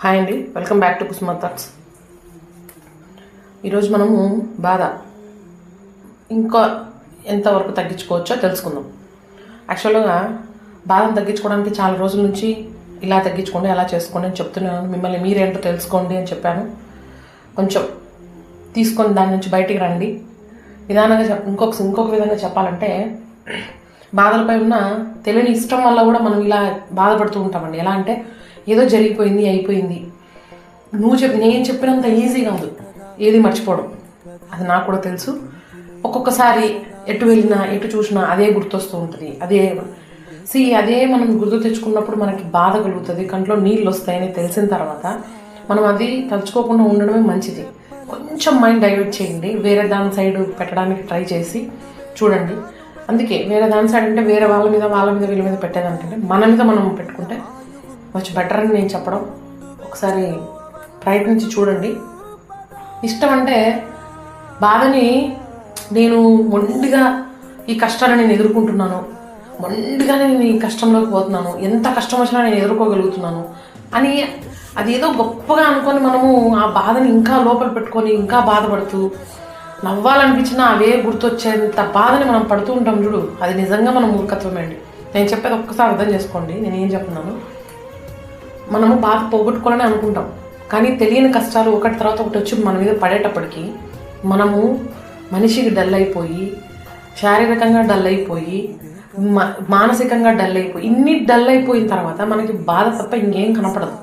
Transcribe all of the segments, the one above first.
Hi అండి, welcome back to Kusuma thoughts. ఈరోజు మనము బాధ ఇంకా ఎంతవరకు తగ్గించుకోవచ్చో తెలుసుకుందాం. యాక్చువల్గా బాధను తగ్గించుకోవడానికి చాలా రోజుల నుంచి ఇలా తగ్గించుకోండి, అలా చేసుకోండి అని చెప్తున్నాను. మిమ్మల్ని మీరేంటో తెలుసుకోండి అని చెప్పాను. కొంచెం తీసుకొని దాని నుంచి బయటికి రండి. నిదానంగా ఇంకొక విధంగా చెప్పాలంటే, బాధలపై ఉన్న తెలియని ఇష్టం వల్ల కూడా మనం ఇలా బాధపడుతూ ఉంటామండి. ఎలా అంటే, ఏదో జరిగిపోయింది, అయిపోయింది. నేను చెప్పినంత ఈజీ కాదు ఏది మర్చిపోవడం. అది నాకు కూడా తెలుసు. ఒక్కొక్కసారి ఎటు వెళ్ళినా ఎటు చూసినా అదే గుర్తొస్తూ ఉంటుంది. అదే మనం గుర్తు తెచ్చుకున్నప్పుడు మనకి బాధ కలుగుతుంది, కంట్లో నీళ్ళు వస్తాయని తెలిసిన తర్వాత మనం అది తలుచుకోకుండా ఉండడమే మంచిది. కొంచెం మైండ్ డైవర్ట్ చేయండి, వేరే దాని సైడ్ పెట్టడానికి ట్రై చేసి చూడండి. అందుకే వేరే దాని సైడ్ అంటే వేరే వాళ్ళ మీద వీళ్ళ మీద పెట్టేదానికంటే మన మీద మనం పెట్టుకుంటే కొంచెం బెటర్ అని నేను చెప్పడం. ఒకసారి ప్రయత్నించి చూడండి. ఇష్టం అంటే బాధని నేను మొండిగా ఈ కష్టాన్ని నేను ఎదుర్కొంటున్నాను, మొండిగానే నేను ఈ కష్టంలోకి పోతున్నాను, ఎంత కష్టం వచ్చినా నేను ఎదుర్కోగలుగుతున్నాను అని అది ఏదో గొప్పగా అనుకొని మనము ఆ బాధని ఇంకా లోపల పెట్టుకొని ఇంకా బాధపడుతూ నవ్వాలనిపించినా అవే గుర్తొచ్చేంత బాధని మనం పడుతూ ఉంటాం చూడు. అది నిజంగా మన మూర్ఖత్వమే అండి. నేను చెప్పేది ఒక్కసారి అర్థం చేసుకోండి. నేను ఏం చెప్తున్నాను, మనము బాధ పోగొట్టుకోవాలని అనుకుంటాం, కానీ తెలియని కష్టాలు ఒకటి తర్వాత ఒకటి వచ్చి మన మీద పడేటప్పటికి మనము మనిషికి డల్ అయిపోయి, శారీరకంగా డల్ అయిపోయి, మానసికంగా డల్ అయిపోయి, ఇన్ని డల్ అయిపోయిన తర్వాత మనకి బాధ తప్ప ఇంకేం కనపడదు.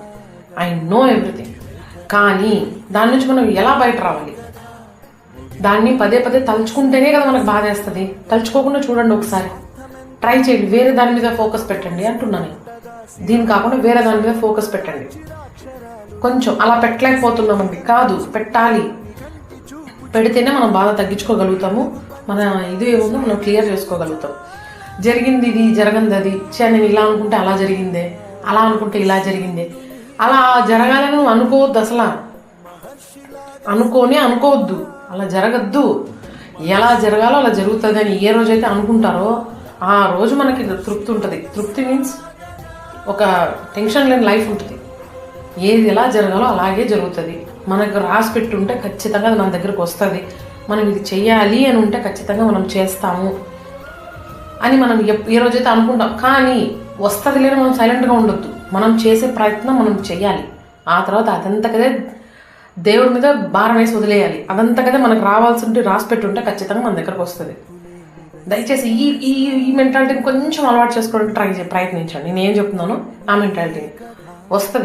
I know everything. కానీ దాని నుంచి మనం ఎలా బయట రావాలి? దాన్ని పదే పదే తలుచుకుంటేనే కదా మనకు బాధ వేస్తుంది. తలుచుకోకుండా చూడండి, ఒకసారి ట్రై చేయండి. వేరే దాని మీద ఫోకస్ పెట్టండి అంటున్నాను. దీని కాకుండా వేరే దాని మీద ఫోకస్ పెట్టండి. కొంచెం అలా పెట్టలేకపోతున్నామండి. కాదు, పెట్టాలి. పెడితేనే మనం బాధ తగ్గించుకోగలుగుతాము. మన ఇది ఏముందో మనం క్లియర్ చేసుకోగలుగుతాం. జరిగింది ఇది, జరగంది అది. నేను ఇలా అనుకుంటే అలా జరిగిందే, అలా అనుకుంటే ఇలా జరిగిందే. అలా జరగాలని అనుకోవద్దు. అసలు అనుకోవద్దు. అలా జరగద్దు. ఎలా జరగాలో అలా జరుగుతుంది అని ఏ రోజైతే అనుకుంటారో ఆ రోజు మనకి తృప్తి ఉంటుంది. తృప్తి మీన్స్ ఒక టెన్షన్ లేని లైఫ్ ఉంటుంది. ఏది ఎలా జరగాలో అలాగే జరుగుతుంది. మనకు రాసి పెట్టి ఉంటే ఖచ్చితంగా అది మన దగ్గరకు వస్తుంది. మనం ఇది చెయ్యాలి అని ఉంటే ఖచ్చితంగా మనం చేస్తాము అని మనం ఏ రోజైతే అనుకుంటాం. కానీ వస్తుంది లేని మనం సైలెంట్గా ఉండొద్దు. మనం చేసే ప్రయత్నం మనం చెయ్యాలి. ఆ తర్వాత అదంతకదే దేవుడి మీద భారం వేసి వదిలేయాలి. అదంతకదే మనకు రావాల్సి ఉంటే రాసి పెట్టి ఉంటే ఖచ్చితంగా మన దగ్గరకు వస్తుంది. దయచేసి ఈ మెంటాలిటీని కొంచెం అలవాటు చేసుకోవడానికి ప్రయత్నించండి. నేను ఏం చెప్తున్నానో ఆ మెంటాలిటీని వస్తుంది.